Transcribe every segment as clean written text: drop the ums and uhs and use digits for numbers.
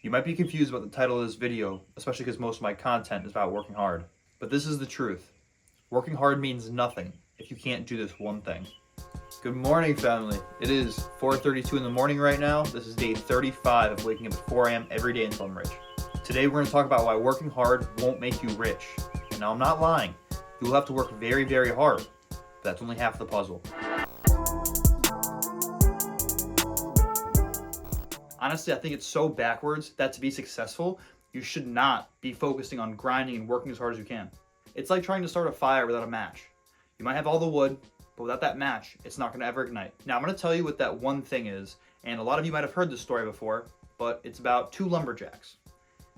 You might be confused about the title of this video, especially because most of my content is about working hard. But this is the truth. Working hard means nothing if you can't do this one thing. Good morning, family. It is 4:32 in the morning right now. This is day 35 of waking up at 4 a.m. every day until I'm rich. Today we're going to talk about why working hard won't make you rich. And now I'm not lying. You will have to work very, very hard. But that's only half the puzzle. Honestly, I think it's so backwards that to be successful, you should not be focusing on grinding and working as hard as you can. It's like trying to start a fire without a match. You might have all the wood, but without that match, it's not going to ever ignite. Now, I'm going to tell you what that one thing is, and a lot of you might have heard this story before, but it's about two lumberjacks.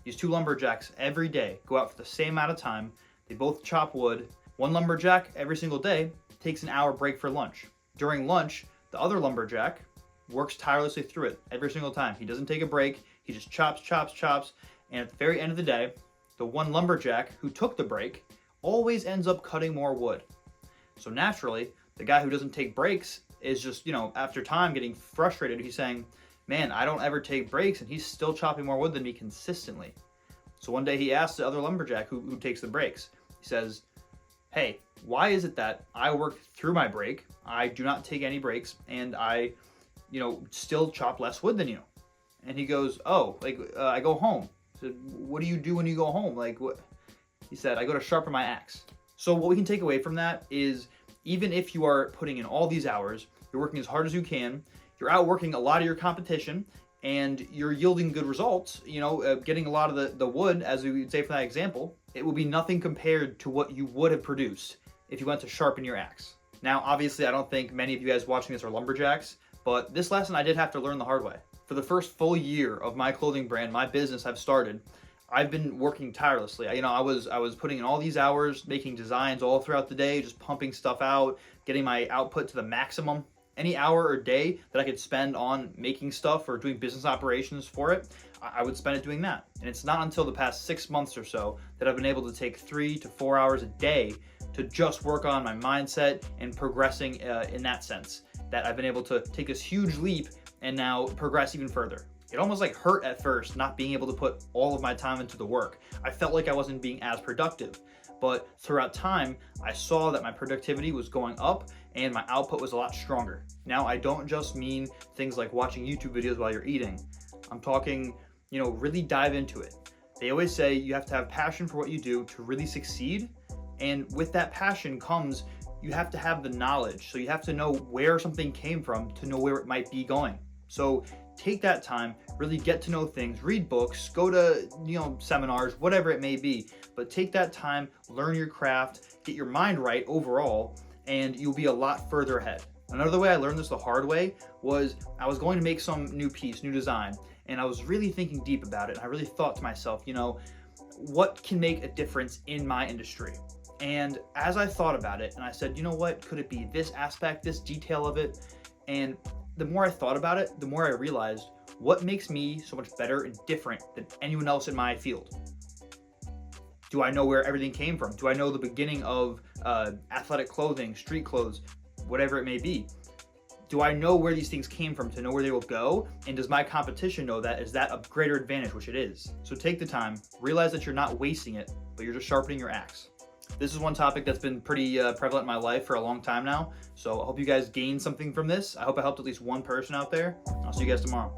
These two lumberjacks every day go out for the same amount of time. They both chop wood. One lumberjack every single day takes an hour break for lunch. During lunch, the other lumberjack works tirelessly through it every single time. He doesn't take a break. He just chops, and at the very end of the day, the one lumberjack who took the break always ends up cutting more wood. So naturally, the guy who doesn't take breaks is just, after time getting frustrated. He's saying, man, I don't ever take breaks, and he's still chopping more wood than me consistently. So one day he asks the other lumberjack who takes the breaks, he says, hey, why is it that I work through my break, I do not take any breaks, and I still chop less wood than you? And he goes, I go home. I said, what do you do when you go home? What? He said, I go to sharpen my axe. So what we can take away from that is, even if you are putting in all these hours, you're working as hard as you can, you're outworking a lot of your competition, and you're yielding good results, getting a lot of the wood, as we would say from that example, it will be nothing compared to what you would have produced if you went to sharpen your axe. Now, obviously, I don't think many of you guys watching this are lumberjacks, but this lesson I did have to learn the hard way. For the first full year of my clothing brand, my business I've started, I've been working tirelessly. I was putting in all these hours, making designs all throughout the day, just pumping stuff out, getting my output to the maximum. Any hour or day that I could spend on making stuff or doing business operations for it, I would spend it doing that. And it's not until the past 6 months or so that I've been able to take 3 to 4 hours a day to just work on my mindset and progressing in that sense, that I've been able to take this huge leap and now progress even further. It almost hurt at first not being able to put all of my time into the work. I felt like I wasn't being as productive. But throughout time, I saw that my productivity was going up and my output was a lot stronger. Now, I don't just mean things like watching YouTube videos while you're eating. I'm talking, really dive into it. They always say you have to have passion for what you do to really succeed. And with that passion comes, you have to have the knowledge. So you have to know where something came from to know where it might be going. So take that time, really get to know things, read books, go to, seminars, whatever it may be, but take that time, learn your craft, get your mind right overall, and you'll be a lot further ahead. Another way I learned this the hard way was I was going to make some new piece, new design, and I was really thinking deep about it. And I really thought to myself, what can make a difference in my industry? And as I thought about it, and I said, what, could it be this aspect, this detail of it? And the more I thought about it, the more I realized what makes me so much better and different than anyone else in my field. Do I know where everything came from? Do I know the beginning of athletic clothing, street clothes, whatever it may be? Do I know where these things came from to know where they will go? And does my competition know that? Is that a greater advantage, which it is? So take the time, realize that you're not wasting it, but you're just sharpening your axe. This is one topic that's been pretty prevalent in my life for a long time now. So I hope you guys gained something from this. I hope I helped at least one person out there. I'll see you guys tomorrow.